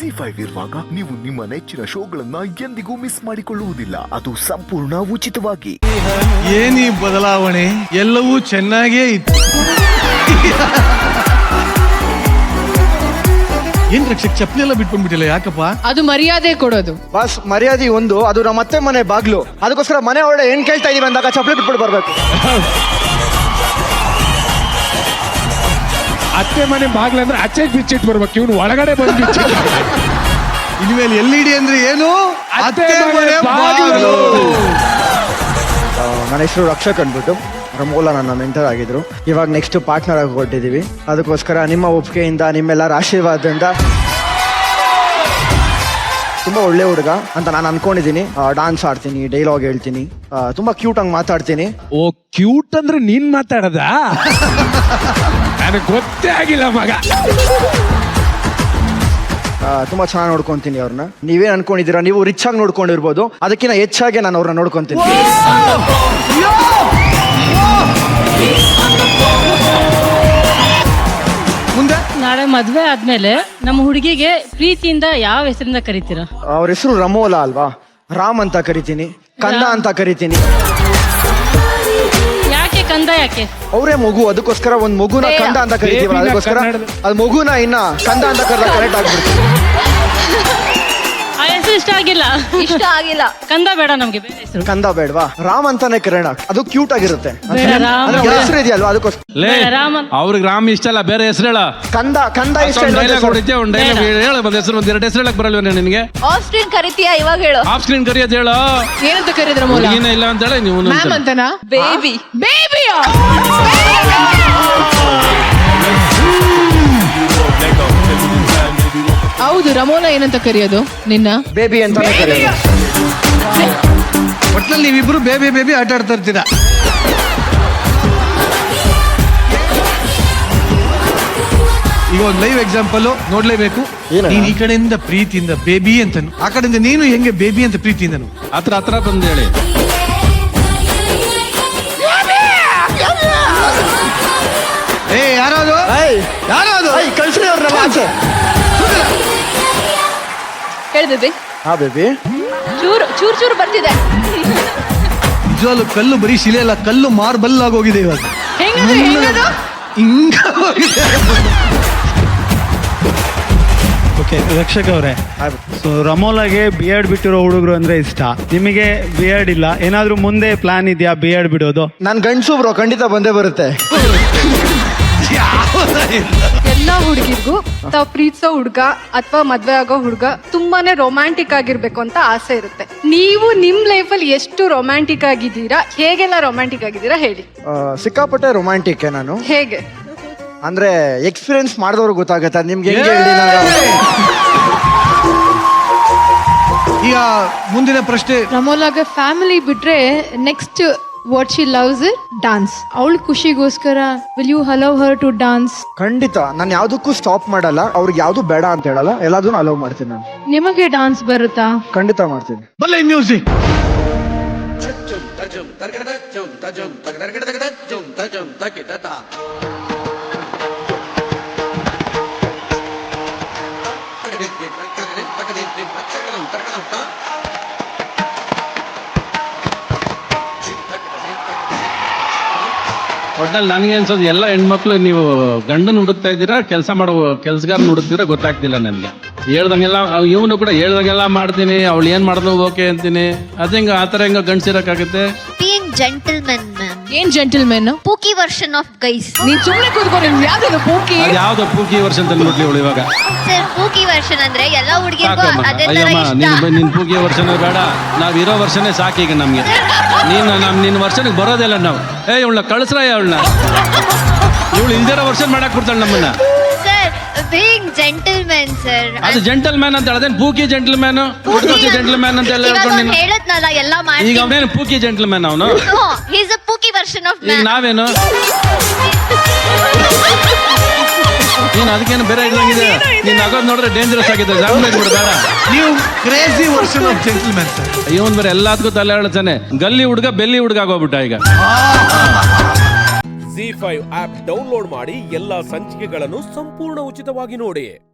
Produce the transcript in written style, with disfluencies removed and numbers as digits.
ZEE5 ಇರುವಾಗ ನೀವು ನಿಮ್ಮ ನೆಚ್ಚಿನ ಶೋಗಳನ್ನ ಎಂದಿಗೂ ಮಿಸ್ ಮಾಡಿಕೊಳ್ಳುವುದಿಲ್ಲ. ಅದು ಸಂಪೂರ್ಣ ಉಚಿತವಾಗಿ. ಏನಿ ಬದಲಾವಣೆ, ಎಲ್ಲವೂ ಚೆನ್ನಾಗೇ ಇತ್ತು. ಏನ್ ರಕ್ಷಕ್ ಚಪ್ಪಲಿ ಎಲ್ಲ ಬಿಟ್ಕೊಂಡ್ಬಿಟ್ಟಿಲ್ಲ, ಯಾಕಪ್ಪ? ಅದು ಮರ್ಯಾದೆ ಕೊಡೋದು. ಬಸ್ ಮರ್ಯಾದೆ ಒಂದು, ಅದು ನಮ್ಮ ಮತ್ತೆ ಮನೆ ಬಾಗ್ಲು. ಅದಕ್ಕೋಸ್ಕರ ಮನೆ ಒಳ್ಳೆ ಏನ್ ಕೇಳ್ತಾ ಇದೀವಿ ಅಂದಾಗ ಚಪ್ಪಲಿ ಬಿಟ್ಬಿಟ್ಟು ಬರ್ಬೇಕು. ಅತ್ತೆ ಮನೆ ಬಾಗ್ಲಂದ್ರೆ ಆಚೆ ಬಿಚ್ಚಿಟ್ಟು ಬರ್ಬೇಕು, ಇವನು ಒಳಗಡೆ ಬಂದು ಬಿಚ್ಚಿಟ್ಟು. ಇನ್ಮೇಲೆ LED ಅಂದ್ರೆ ಏನು? ಅತ್ತೆ ಮನೆ ಬಾಗಿಲು. ನನ್ನ ಹೆಸರು ರಕ್ಷಕ್ ಅಂದ್ಬಿಟ್ಟು, ರಮೋಲಾ ನನ್ನ ಮೆಂಟರ್ ಆಗಿದ್ರು. ಇವಾಗ ನೆಕ್ಸ್ಟ್ ಪಾರ್ಟ್ನರ್ ಆಗಿ ಹೊರಟಿದ್ದೀವಿ. ಅದಕ್ಕೋಸ್ಕರ ನಿಮ್ಮ ಒಪ್ಪಿಗೆಯಿಂದ, ನಿಮ್ಮೆಲ್ಲರ ಆಶೀರ್ವಾದದಿಂದ ತುಂಬಾ ಒಳ್ಳೆ ಹುಡುಗ ಅಂತ ನಾನು ಅನ್ಕೊಂಡಿದ್ದೀನಿ. ಡಾನ್ಸ್ ಆಡ್ತೀನಿ, ಡೈಲಾಗ್ ಹೇಳ್ತೀನಿ, ತುಂಬಾ ಕ್ಯೂಟ್ ಆಗಿ ಮಾತಾಡ್ತೀನಿ. ಓ, ಕ್ಯೂಟ್ ಅಂದ್ರೆ ನೀನ್ ಮಾತಾಡದ? ನನಗೆ ಗೊತ್ತೇ ಆಗಿಲ್ಲ ಮಗ. ತುಂಬಾ ಚೆನ್ನಾಗಿ ನೋಡ್ಕೊಂತೀನಿ ಅವ್ರನ್ನ. ನೀವೇನ್ ಅನ್ಕೊಂಡಿದ್ದೀರಾ, ನೀವು ರಿಚ್ ಆಗಿ ನೋಡ್ಕೊಂಡಿರ್ಬೋದು, ಅದಕ್ಕಿಂತ ಹೆಚ್ಚಾಗಿ ನಾನು ಅವ್ರನ್ನ ನೋಡ್ಕೊಂತೀನಿ. ಮುಂದೆ ನಾಳೆ ಮದ್ವೆ ಆದ್ಮೇಲೆ ನಮ್ಮ ಹುಡುಗಿಗೆ ಪ್ರೀತಿಯಿಂದ ಯಾವ ಹೆಸರಿಂದ ಕರಿತೀರಾ? ಅವ್ರ ಹೆಸರು ರಮೋಲಾ ಅಲ್ವಾ? ರಾಮ್ ಅಂತ ಕರಿತೀನಿ, ಕಂದ ಅಂತ ಕರಿತೀನಿ. ಯಾಕೆ ಕಂದ? ಯಾಕೆ? ಅವರೇ ಮಗು, ಅದಕ್ಕೋಸ್ಕರ ಒಂದ್ ಮಗುನ ಕಂದ ಅಂತ ಕರಿತೀವಲ್ಲ, ಅದಕ್ಕೋಸ್ಕರ ಅದ್ ಮಗುನ ಇನ್ನ ಕಂದ ಅಂತ ಕರೆದ ಕರೆಕ್ಟ್ ಆಗ್ಬಿಡ್ತೀವಿ. ಆ ಹೆಸರು ಇಷ್ಟ ಆಗಿಲ್ಲ. ಕಂದ ಬೇಡ ನಮ್ಗೆ, ಬೇರೆ ಹೆಸರು. ಕಂದ ಬೇಡವಾ? ರಾಮ್ ಅಂತಾನೆ ಕರೆಣ, ಅದು ಕ್ಯೂಟ್ ಆಗಿರುತ್ತೆ. ಬೇಡ, ರಾಮ್. ಹೆಸರು ಇದೆಯಲ್ವಾ, ಅದಕ್ಕೋಸ್ಕರ. ಬೇಡ, ರಾಮ್ ಅಂತ. ಅವ್ರಿಗೆ ರಾಮ್ ಇಷ್ಟ ಅಲ್ಲ, ಬೇರೆ ಹೆಸರು ಹೇಳ. ಕಂದ ಇಷ್ಟ ಡೈಲಾಗ್ ಹೊಡಿದ್ಯಾ? ಒಂದು ಡೈಲಾಗ್ ಹೇಳ, ಒಂದ್ ಹೆಸರು, ಒಂದ್ ಎರಡು ಹೆಸರು ಹೇಳಕ್ ಬರಲ್ವ ನಿನಗೆ? ಆಫ್ ಸ್ಕ್ರೀನ್ ಕರಿತೀಯಾ? ಇವಾಗ ಹೇಳು. ಆಫ್ ಸ್ಕ್ರೀನ್ ಕರಿಯೋದು ಹೇಳು. ಏನಂತ ಕರೀದ್ರ ಮೂಲ? ಏನ ಇಲ್ಲ ಅಂತ ಹೇಳಿ ನೀವು ಮ್ಯಾಮ್ ಅಂತನಾ? ಬೇಬಿ. ಬೇಬಿಯಾ? ಹೌದು, ರಮೋಲಾ ಏನಂತ ಕರೆಯೋದು ನಿನ್ನ? ಬೇಬಿ ಅಂತಾನೆ ಕರೆಯೋದು. ಒಟ್ನಲ್ಲಿ ನೀವಿಬ್ರು ಬೇಬಿ ಆಟ ಆಡ್ತಾ ಇರ್ತೀರಾ. ಈಗ ಒಂದು ಲೈವ್ ಎಕ್ಸಾಂಪಲ್ ನೋಡ್ಲೇಬೇಕು. ಏನಣ್ಣ? ನೀನ್ ಈ ಕಡೆಯಿಂದ ಪ್ರೀತಿಯಿಂದ ಬೇಬಿ ಅಂತನು, ಆ ಕಡೆಯಿಂದ ನೀನು ಹೆಂಗೆ ಬೇಬಿ ಅಂತ ಪ್ರೀತಿಯಿಂದನು ಹತ್ರ ಬಂದು ಹೇಳಿ. ಯಾರಾದ್ರು ಕಳ್ಸ್ರಿ ಅವ್ರನ್ನ ಆಚೆ. ಹೇಳು ಬೇಬಿ. ಹಾ ಬೇಬಿ. ಚೂರು ಬರ್ತಿದೆ. ನಿಜವಾಗ್ಲೂ ಕಲ್ಲು ಬರೀ ಶಿಲೆ ಅಲ್ಲ, ಕಲ್ಲು ಮಾರ್ಬಲ್ ಆಗೋಗಿದೆ ಇವಾಗ. ಹೆಂಗದು? ಹಿಂಗ ಓಕೆ, ರಕ್ಷಕ್ ಅವರೇ, ಸೊ ರಮೋಲಾಗೆ BEd ಬಿಟ್ಟಿರೋ ಹುಡುಗರು ಅಂದ್ರೆ ಇಷ್ಟ. ನಿಮಗೆ BEd ಇಲ್ಲ, ಏನಾದ್ರೂ ಮುಂದೆ ಪ್ಲಾನ್ ಇದೆಯಾ BEd ಬಿಡೋದು? ನಾನ್ ಗಂಡ್ಸು ಬ್ರೋ, ಖಂಡಿತ ಬಂದೇ ಬರುತ್ತೆ. ಎಲ್ಲಾ ಹುಡುಗಿರ್ಗೂ ತಾವ್ ಪ್ರೀತಿಸೋ ಹುಡುಗ ಅಥವಾ ಮದ್ವೆ ಆಗೋ ಹುಡುಗ ತುಂಬಾನೇ ರೊಮ್ಯಾಂಟಿಕ್ ಆಗಿರ್ಬೇಕು ಅಂತ ಆಸೆ ಇರುತ್ತೆ. ನೀವು ನಿಮ್ ಲೈಫ್ ಅಲ್ಲಿ ಎಷ್ಟು ರೊಮ್ಯಾಂಟಿಕ್ ಆಗಿದ್ದೀರಾ, ಹೇಗೆಲ್ಲ ರೊಮ್ಯಾಂಟಿಕ್ ಆಗಿದ್ದೀರಾ ಹೇಳಿ. ಸಿಕ್ಕಾಪಟ್ಟೆ ರೊಮ್ಯಾಂಟಿಕ್ ನಾನು. ಹೇಗೆ ಅಂದ್ರೆ ಎಕ್ಸ್ಪೀರಿಯನ್ಸ್ ಮಾಡಿದವ್ರು ಗೊತ್ತಾಗತ್ತೆ ನಿಮ್ಗೆ. ಹೆಂಗೆ ಹೇಳಿ ನಾನು? ಈಗ ಮುಂದಿನ ಪ್ರಶ್ನೆ. ರಮೋಲಾಗ ಫ್ಯಾಮಿಲಿ ಬಿಟ್ರೆ next what she loves it dance. ಅವಳ ಖುಷಿಗೋಸ್ಕರ will you allow her to dance? ಖಂಡಿತ, ನಾನು ಯಾವ್ದಕ್ಕೂ ಸ್ಟಾಪ್ ಮಾಡಲ್ಲ. ಅವ್ರಿಗೆ ಯಾವ್ದು ಬೇಡ ಅಂತ ಹೇಳಲ್ಲ, ಎಲ್ಲದನ್ನು ಅಲೌ ಮಾಡ್ತೀನಿ ನಾನು. ನಿಮಗೆ ಡಾನ್ಸ್ ಬರುತ್ತಾ? ಖಂಡಿತ ಮಾಡ್ತೀನಿ. ಬಲ್ಲ ಮ್ಯೂಸಿಕ್. ಒಟ್ನಲ್ಲಿ ನನಗೆ ಅನ್ಸೋದು ಎಲ್ಲ ಹೆಣ್ಮಕ್ಳು ನೀವು ಗಂಡನ ಹುಡುಕ್ತಾ ಇದ್ದೀರಾ, ಕೆಲಸ ಮಾಡೋ ಕೆಲ್ಸಗಾರನ ಹುಡುಕ್ತೀರಾ ಗೊತ್ತಾಗ್ತಿಲ್ಲ ನನಗೆ. ಹೇಳ್ದಂಗೆಲ್ಲ ಇವನು ಕೂಡ ಹೇಳ್ದಂಗೆಲ್ಲ ಮಾಡ್ತೀನಿ, ಅವಳು ಏನ್ ಮಾಡಿದ್ರು ಓಕೆ ಅಂತೀನಿ. ಅದಂಗ ಆತರ ಹೆಂಗ ಗಂಡ್ಸಿರಕ್ಕಾಗುತ್ತೆ? Gentleman ma'am. ಏನ್ gentlemen? Pookie version of guys. ನೀನ್ ಸುಮ್ಮನೆ ಕೂತ್ಕೊಂಡು ಯಾವ್ದು ಪೂಕಿ? ಅದು ಯಾವ್ದೋ ಪೂಕಿ ವರ್ಷನ್ ತಂದ್ಬಿಟ್ಲಿ ಇವಳು ಇವಾಗ. ಸರ್, ಪೂಕಿ ವರ್ಷನ್ ಅಂದ್ರೆ ಎಲ್ಲ ಹುಡುಗಿರ್ಗೂ ಅದೇ ತರ ಅಯ್ಯಮ್ಮ, ನಿನ್ ಪೂಕಿ ವರ್ಷನೇ ಬೇಡ, ನಾವ್ ಇರೋ ವರ್ಷನೇ ಸಾಕೀಗ ನಮ್ಗೆ. ನಿನ್ ವರ್ಷನಿಗೆ ಬರೋದಿಲ್ಲ ನಾವು. ಇವಳನ್ನ ಕಳ್ಸ್ರಯ್ಯ, ಅವಳನ್ನ ಇವಳು ಇಲ್ದಿರೋ ವರ್ಷ ಮಾಡಕ್ ಬಿಡ್ತಾಳೆ ನಮ್ಮನ್ನ. Sir, being gentleman sir. ಅದು ಜೆಂಟಲ್ ಮ್ಯಾನ್ ಅಂತ ಹೇಳದೇನ್ ಪೂಕಿ ಜೆಂಟಲ್ಮ್ಯಾನ್? ಜೆಂಟಲ್ಮ್ಯಾನ್ ಅಂತ ಎಲ್ಲ ಹೇಳ್ಕೊಂಡು ಹೇಳದ್ನಲ್ಲ ಎಲ್ಲ ಮಾಡಿ. ಈಗ ಅವನೇನು ಪೂಕಿ ಜೆಂಟಲ್ಮ್ಯಾನ್ ಅವನು? He is a pookie version of ಈಗ ನಾವೇನು? ನೀನ್ ಅದಕ್ಕೇನು ಬೇರೆ ಇದ್ದಂಗಿದೆ. ನೀನ್ ಆಗೋದ್ ನೋಡಿದ್ರೆ ಡೇಂಜರಸ್ ಆಗಿದೆ, ಜಾಮ್ಲೇಟ್ ಬಿಡಬೇಡ. ನೀವು crazy version of gentleman sir. ಇವನ್ ಬೇರೆ ಎಲ್ಲದಕ್ಕೂ ತಲೆ ಹೇಳ್ತಾನೆ. ಗಲ್ಲಿ ಹುಡುಗ ಬೆಲ್ಲಿ ಹುಡುಗ ಆಗೋಗ್ಬಿಟ್ಟ ಈಗ. ZEE5 ಆಪ್ ಡೌನ್ಲೋಡ್ ಮಾಡಿ ಎಲ್ಲಾ ಸಂಚಿಕೆಗಳನ್ನು ಸಂಪೂರ್ಣ ಉಚಿತವಾಗಿ ನೋಡಿ.